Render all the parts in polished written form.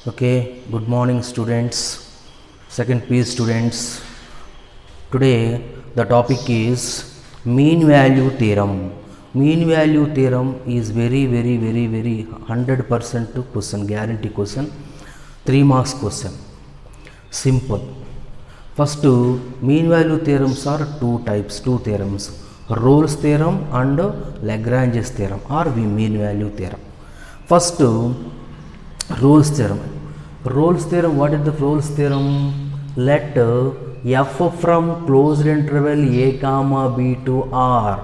Okay, good morning students, second PU students. Today the topic is mean value theorem. Mean value theorem is very 100% question, guarantee question, 3 marks question. Simple. First, mean value theorems are two types, two theorems, Rolle's theorem and Lagrange's theorem or mean value theorem. First, Rolle's theorem. Rolle's theorem, what is the Rolle's theorem? Let f from closed interval a comma b to r.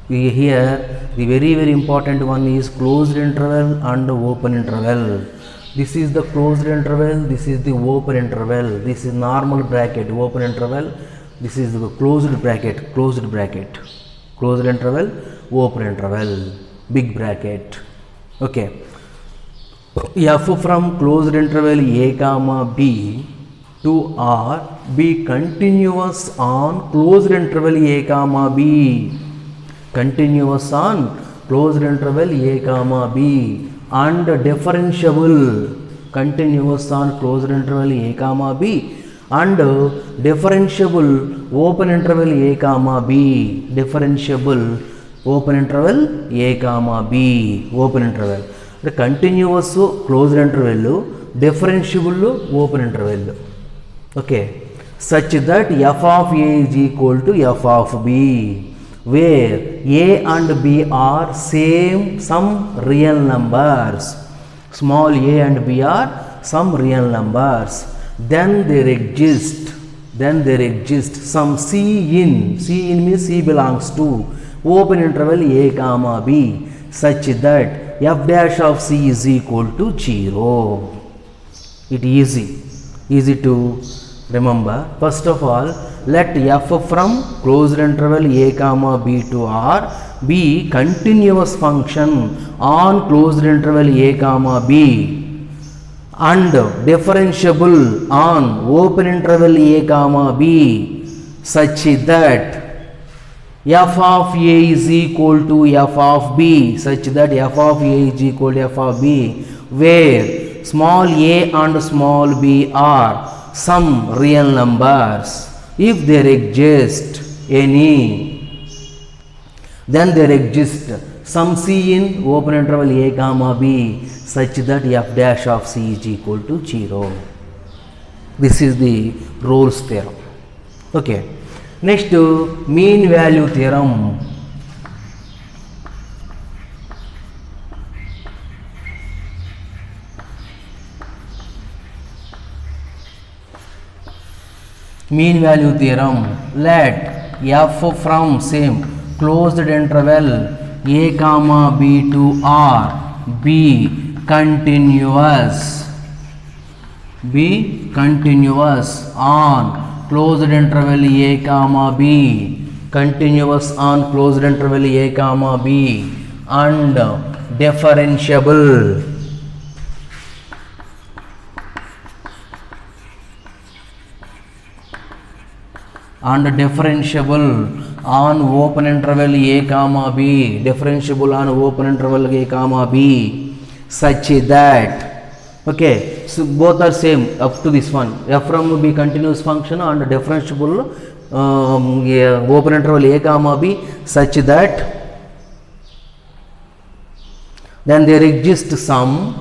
Here the very important one is closed interval and open interval. This is the closed interval, this is the open interval, this is normal bracket, open interval, this is the closed bracket, closed interval, open interval, big bracket. Okay. F from closed interval a comma b to r be continuous on closed interval a comma b. Continuous on closed interval a comma b and differentiable. Continuous on closed interval a comma b and differentiable open interval a comma b. Differentiable open interval a comma b. Open interval. The continuous closed interval, differentiable open interval. Okay, such that f of a is equal to f of b, where a and b are some real numbers. Small a and b are some real numbers. Then there exist some c in means c belongs to open interval a comma b, such that f dash of c is equal to 0. It easy to remember. First of all, let f from closed interval a comma b to r be continuous function on closed interval a comma b and differentiable on open interval a comma b, such that f of a is equal to f of b, such that f of a is equal to f of b, where small a and small b are some real numbers. If there exist any, then there exist some c in open interval a comma b, such that f dash of c is equal to 0. This is the Rolle's theorem. Okay. Next, mean value theorem. Mean value theorem. Let f from same closed interval a comma b to r be continuous on closed interval a comma b, continuous on closed interval a comma b and differentiable on open interval a comma b, differentiable on open interval a comma b, such that, okay, so both are same up to this one. F from will be continuous function and differentiable open interval a comma b, such that then there exists some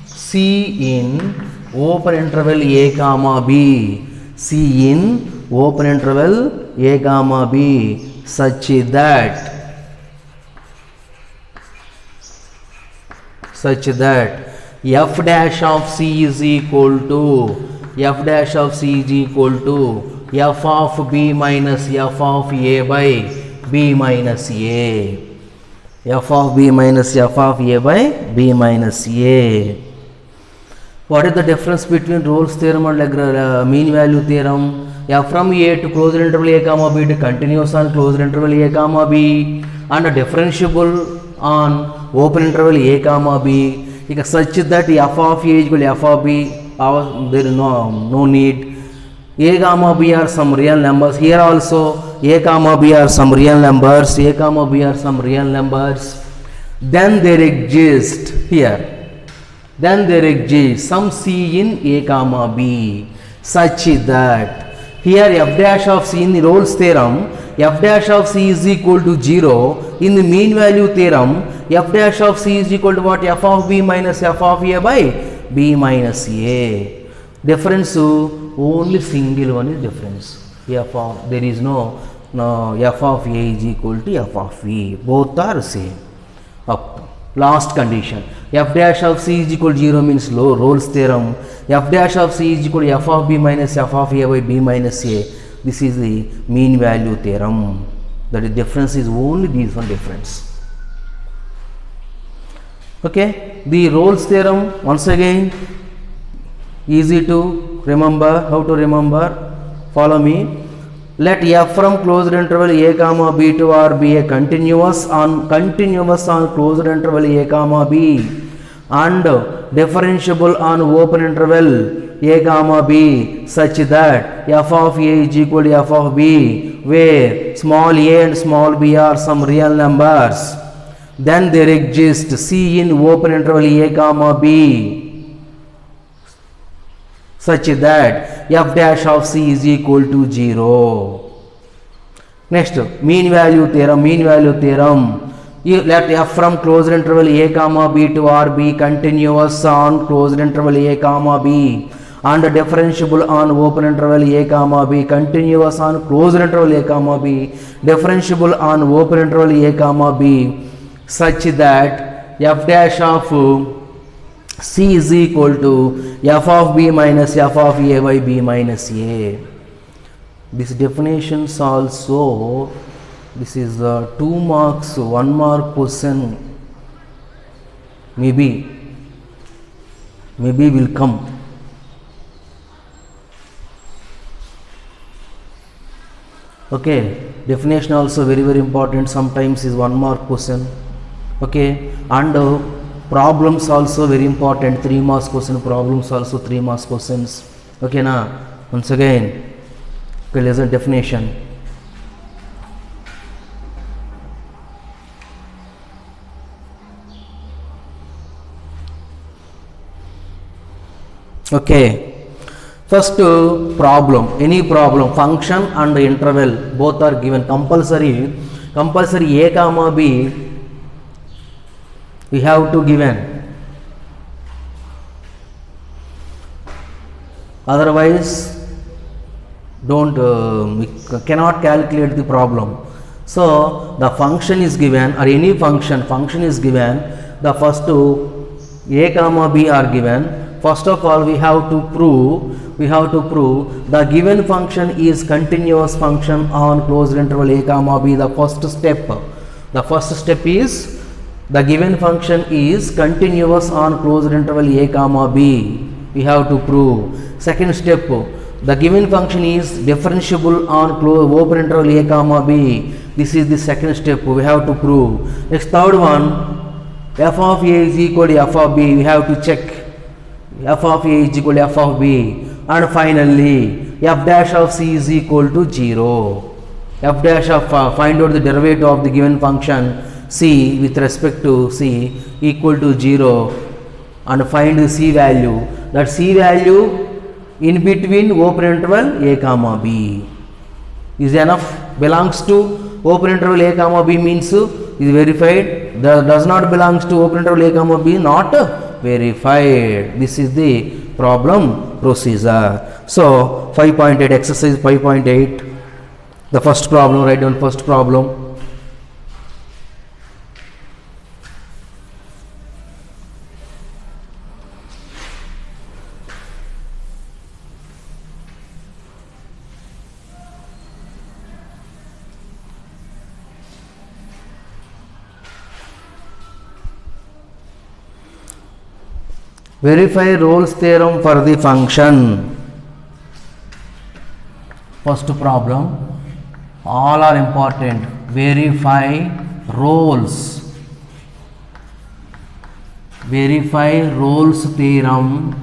c in open interval a comma b, c in open interval a comma b, such that f dash of c is equal to f of b minus f of a by b minus a. F of b minus f of a by b minus a. What is the difference between Rolle's theorem and mean value theorem? F from a to closed interval a comma b to continuous on closed interval a comma b and differentiable on open interval a comma b, such that f of a is equal to f of b. There is no need. A comma b are some real numbers. Here also a comma b are some real numbers, a comma b are some real numbers, then there exists here. Then there exists some c in a comma b such that here f dash of c in the Rolle's theorem, f dash of c is equal to 0. In the mean value theorem, f dash of c is equal to what? F of b minus f of a by b minus a. Difference only single one is difference. There is no f of a is equal to f of b. Both are same. Up. Last condition, f dash of c is equal to 0 means Rolle's theorem, f dash of c is equal to f of b minus f of a by b minus a. This is the mean value theorem. That is difference is only this one difference. Okay, the Rolle's theorem once again easy to remember. How to remember? Follow me. Let f from closed interval a comma b to r be a continuous on closed interval a comma b and differentiable on open interval a comma b such that f of a is equal to f of b, where small a and small b are some real numbers. Then there exists c in open interval a comma b such that f dash of c is equal to 0. Next, mean value theorem. Let f from closed interval a comma b to r be continuous on closed interval a comma b and differentiable on open interval a comma b, continuous on closed interval a comma b, differentiable on open interval a comma b, such that f dash of c is equal to f of b minus f of a by b minus a. This definitions also, this is 2 marks, 1 mark question maybe will come. Okay, definition also very important, sometimes is 1 mark question. Okay, and problems also very important, 3 marks question, problems also 3 marks questions. Okay na, once again, okay, listen definition. Okay, first problem, any problem, function and interval both are given. Compulsory a comma b we have to given, otherwise don't we cannot calculate the problem. So the function is given, or any function is given, the first a comma b are given. First of all we have to prove the given function is continuous function on closed interval a comma b. The first step is the given function is continuous on closed interval a comma b. We have to prove. Second step, the given function is differentiable on open interval a comma b. This is the second step we have to prove. Next, third one, f of a is equal to f of b. We have to check f of a is equal to f of b. And finally, f dash of c is equal to 0. F dash of find out the derivative of the given function c with respect to c equal to 0 and find the c value. That c value in between open interval a comma b is enough, belongs to open interval a comma b means is verified, does not belongs to open interval a comma b not verified. This is the problem procedure. So 5.8 exercise 5.8, the first problem, write down first problem. Verify Rolle's theorem for the function. First problem, all are important. Verify Rolle's theorem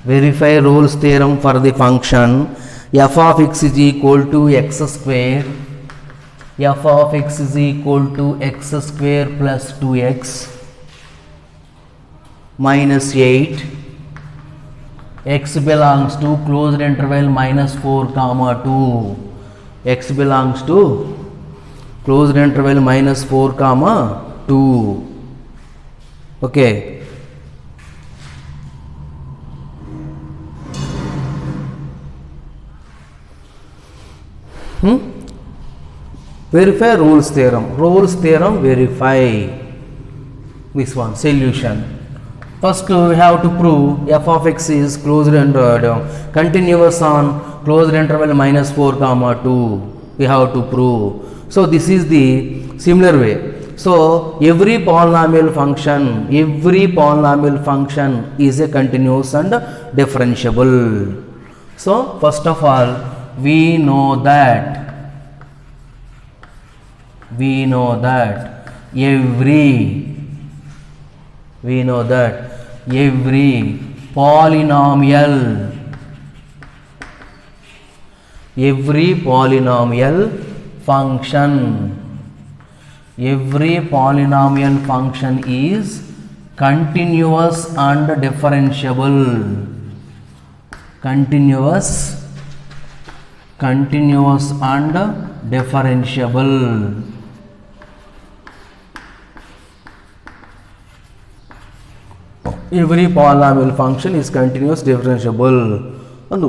Verify Rolle's theorem for the function f of x is equal to x square. F of x is equal to x square plus 2x minus 8. X belongs to closed interval minus 4 comma 2. X belongs to closed interval minus 4 comma 2. Okay. Verify Rolle's theorem. Rolle's theorem, verify this one. Solution. First we have to prove f of x is closed and continuous on closed interval minus 4 comma 2. We have to prove. So this is the similar way. So every polynomial function is a continuous and differentiable. So first of all, we know that every polynomial function is continuous and differentiable. Continuous and differentiable. Every polynomial function is continuous differentiable. And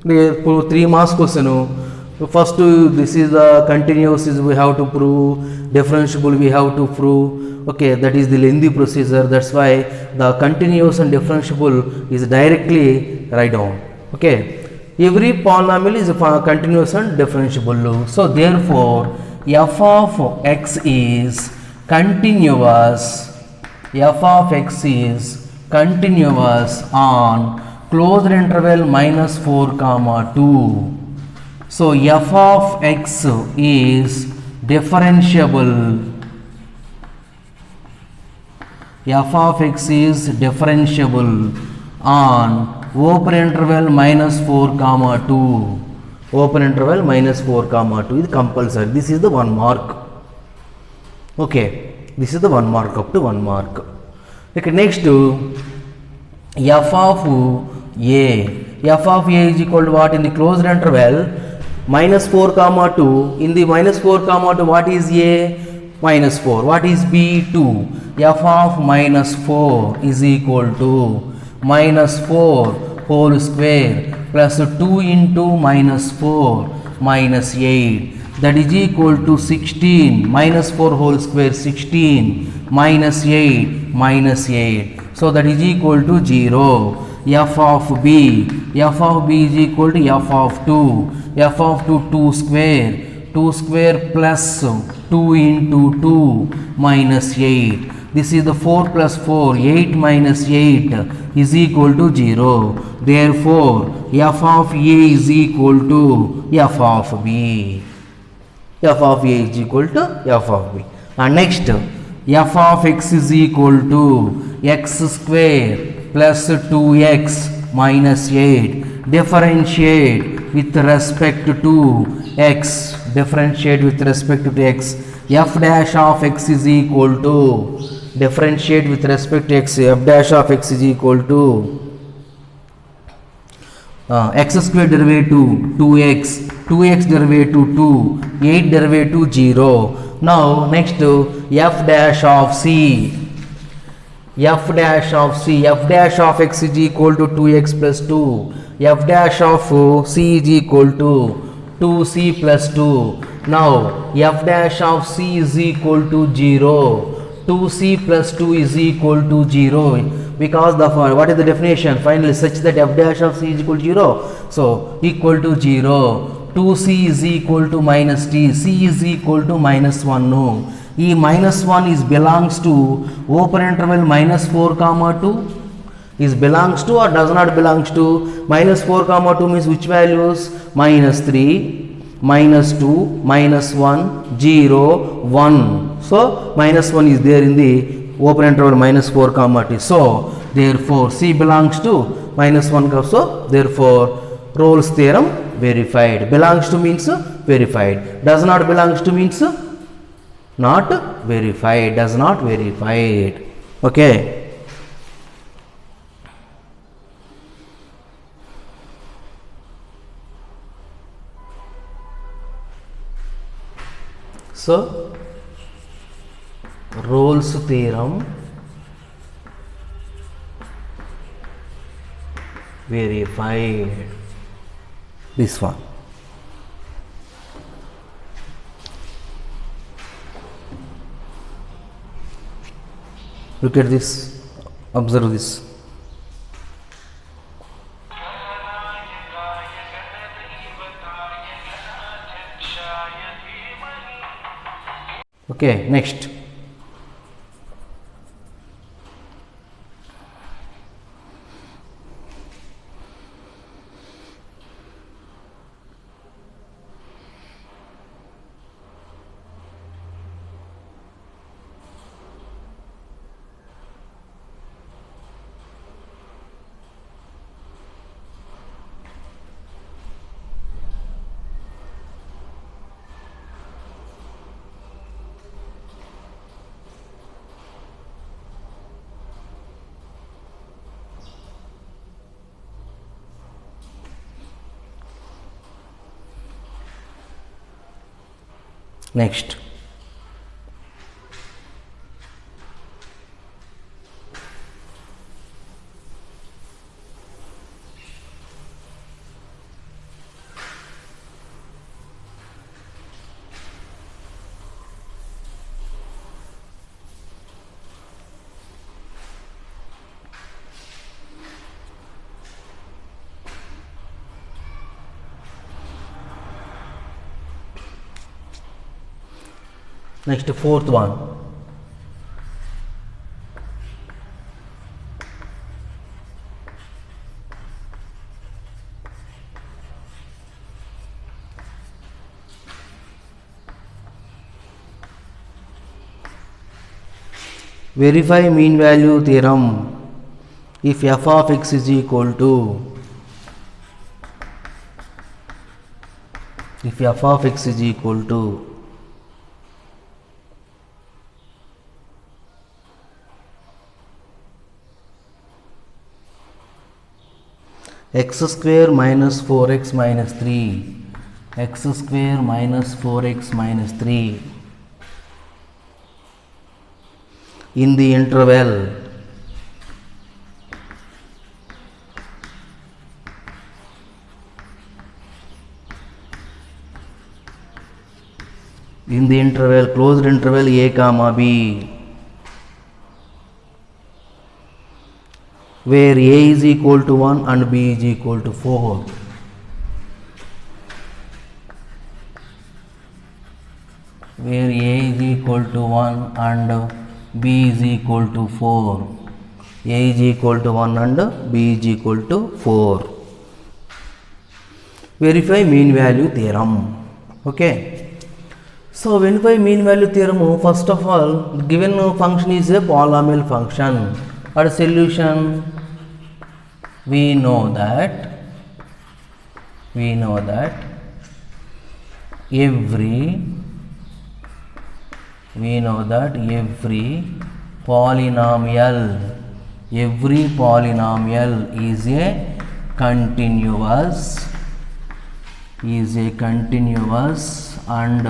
3 marks question. First, this is the continuous is we have to prove, differentiable we have to prove. Okay, that is the lengthy procedure. That's why the continuous and differentiable is directly write down. Okay, every polynomial is continuous and differentiable. So therefore, f of x is continuous. F of x is continuous on closed interval minus 4 comma 2. So f of x is differentiable. F of x is differentiable on open interval minus 4 comma 2. Open interval minus 4 comma 2 is compulsory. This is the 1 mark. Okay, this is the 1 mark, up to 1 mark. Okay, next f of a. F of a is equal to what in the closed interval? Minus 4 comma 2. In the minus 4 comma 2, what is a? Minus 4. What is b? 2. F of minus 4 is equal to minus 4 whole square plus 2 into minus 4 minus 8. That is equal to 16. Minus 4 whole square 16 minus 8 minus 8. So that is equal to 0. F of b. F of b is equal to f of 2. F of 2 square. 2 square plus 2 into 2 minus 8. This is the 4 plus 4. 8 minus 8 is equal to 0. Therefore, f of a is equal to f of b. F of a is equal to f of b. And next, f of x is equal to x square plus 2x minus 8. Differentiate with respect to x. Differentiate with respect to x. F dash of x is equal to, differentiate with respect to x. F dash of x is equal to x square derivative 2x, 2x derivative 2, 8 derivative 0. Now next f dash of c. F dash of c. F dash of x is equal to 2x plus 2. F dash of c is equal to 2c plus 2. Now f dash of c is equal to 0. 2c plus 2 is equal to 0. Because the what is the definition? Finally, such that f dash of c is equal to 0. So equal to 0. 2c is equal to minus t. C is equal to minus 1. No. E minus 1 is belongs to open interval minus 4 comma 2. Is belongs to or does not belongs to? Minus 4 comma 2 means which values? Minus 3, minus 2, minus 1, 0, 1. So minus 1 is there in the open interval minus 4 comma 2. So Therefore, C belongs to minus 1. So, therefore, Rolle's theorem verified. Belongs to means verified. Does not belongs to means not verified. Does not verified. Okay. So, Rolle's theorem verified. This one. Look at this. Observe this. Okay, next. Next. Next, fourth one. Verify mean value theorem. If f of x is equal to x square minus 4x minus 3, x square minus 4x minus 3 in the interval closed interval a comma b, where a is equal to 1 and b is equal to 4. Where a is equal to 1 and b is equal to 4. A is equal to 1 and b is equal to 4. Verify mean value theorem. Okay. So, verify mean value theorem, first of all, given function is a polynomial function. Our solution, we know that every polynomial is a continuous and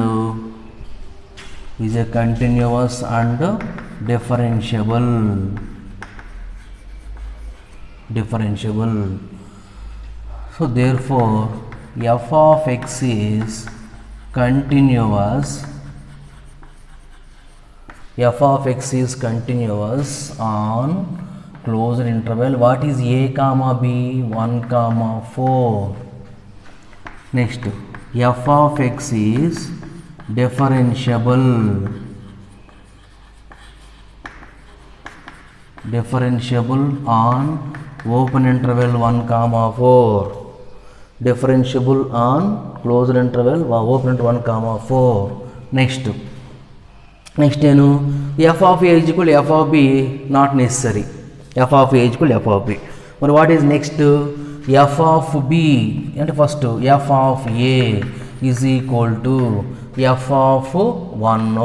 differentiable. So therefore f of x is continuous. F of x is continuous on closed interval. What is a comma b? 1 comma 4. Next, f of x is differentiable on open interval 1 comma 4. Differentiable on closed interval open interval 1 comma 4. Next ಏನು f of a is equal to f of b, not necessary. f of a is equal to f of b. But what is next? F of b and first f of a is equal to f of 1.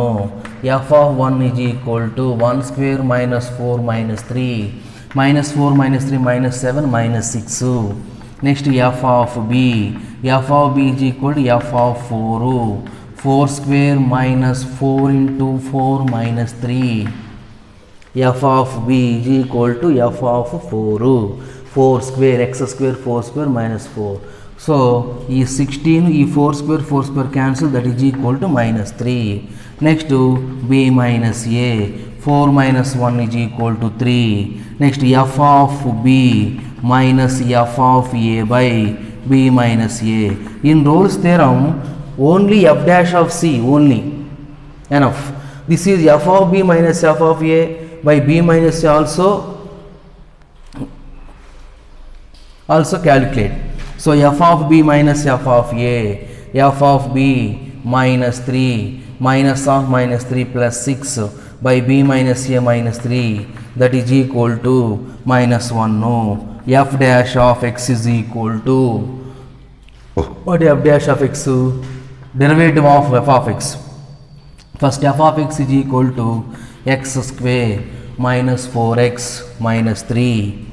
F of 1 is equal to 1 square minus 4 minus 3 minus 4 minus 3 minus 7 minus 6. Next f of b. F of b is equal to f of 4. 4 square minus 4 into 4 minus 3. F of b is equal to f of 4. 4 square x square 4 square minus 4. So, e 16 e 4 square cancel, that is equal to minus 3. Next to b minus a. 4 minus 1 is equal to 3. Next f of b minus f of a by b minus a. In Rolle's theorem, only f dash of c only enough. This is f of b minus f of a by b minus a also calculate. So f of b minus f of a, f of b minus 3 minus of minus 3 plus 6 by b minus a minus 3, that is equal to minus 1. No, f dash of x is equal to what? F dash of x, derivative of f of x. First f of x is equal to x square minus 4x minus 3.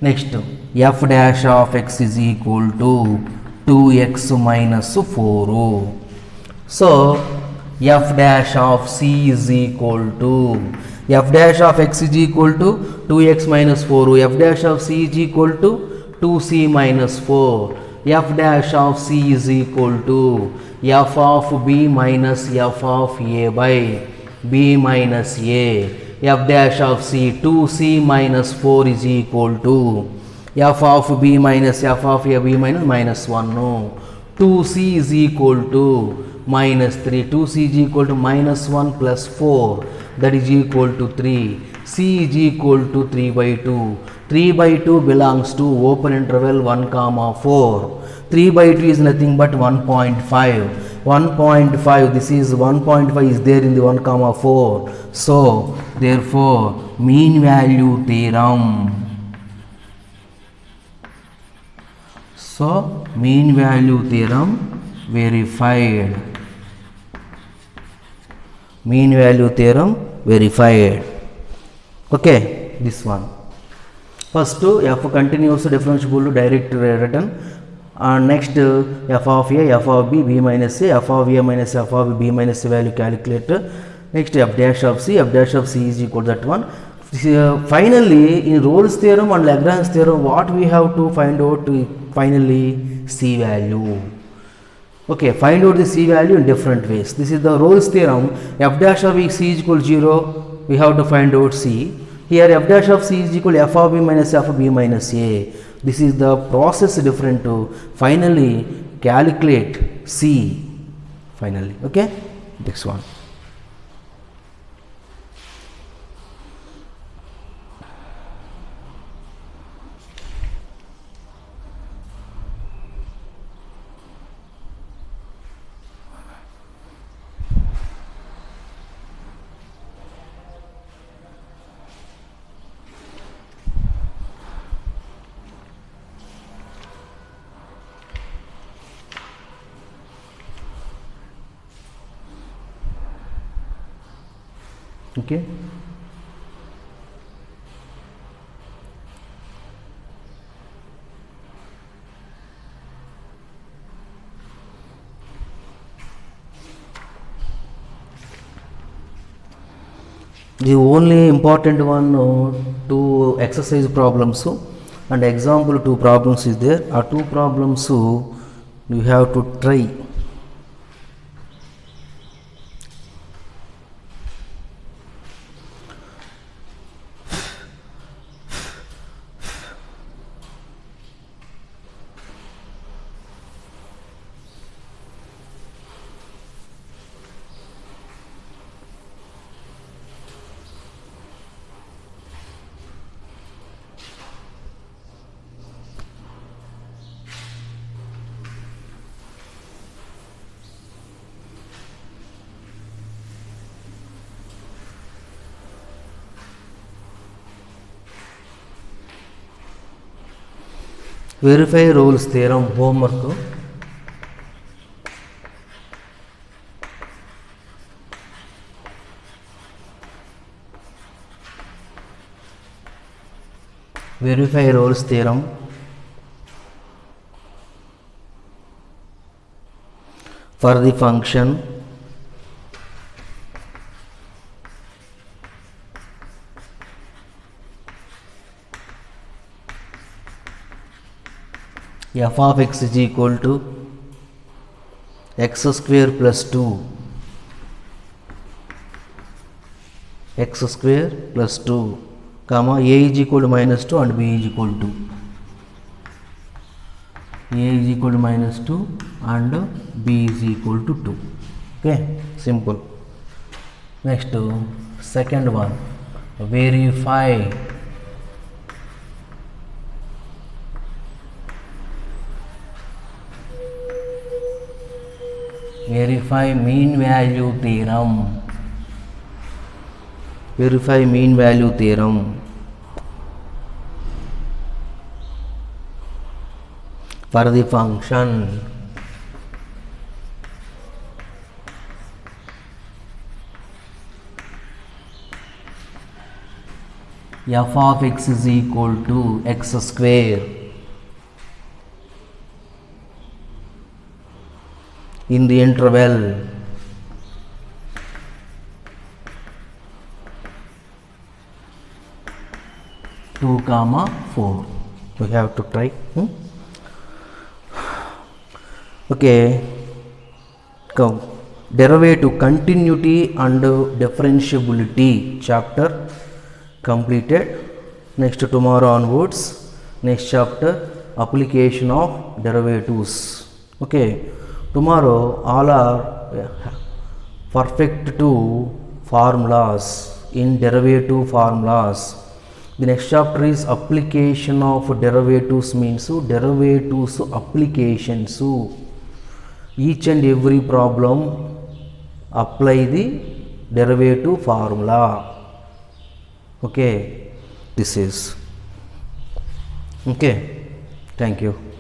Next f dash of x is equal to 2x minus 4. So f dash of c is equal to f dash of x is equal to 2x minus 4. F dash of c is equal to 2c minus 4. F dash of c is equal to f of b minus f of a by b minus a. F dash of c 2c minus 4 is equal to f of b minus f of a b minus 1. No, 2c is equal to minus 3. 2c is equal to minus 1 plus 4, that is equal to 3. C is equal to 3 by 2. 3 by 2 belongs to open interval 1 comma 4. 3 by 2 is nothing but 1.5. 1.5, this is 1.5 is there in the 1 comma 4. So therefore mean value theorem. So mean value theorem verified. Mean value theorem verified. Okay, this one. First f continuous differentiable direct written. Next f of a, f of b, b minus a, f of a minus f of b minus a value calculate. Next f dash of c, f dash of c is equal to that one. Finally, in Rolle's theorem and Lagrange's theorem, what we have to find out? Finally, c value. Okay, find out the c value in different ways. This is the Rolle's theorem. F dash of c is equal to 0. We have to find out c. Here f dash of c is equal to f of b minus f of b minus a. This is the process different to finally calculate c. Finally, okay. Next one. Okay. The only important one, two exercise problems and example 2 problems is there. Are 2 problems you have to try. Verify roles theorem homework. Verify roles theorem. For the function f of x is equal to x square plus 2 x square plus 2 comma a is equal to minus 2 and b is equal to a is equal to minus 2 and b is equal to 2. Okay, simple. Next, second one, verify mean value theorem. Verify mean value theorem. For the function f of x is equal to x square in the interval two comma 4. We have to try. Okay, derivative continuity and differentiability chapter completed. Next, tomorrow onwards, next chapter, application of derivatives. Okay, tomorrow all are perfect to formulas in derivative formulas. The next chapter is application of derivatives, means derivatives applications. So each and every problem apply the derivative formula. Okay, this is okay. Thank you.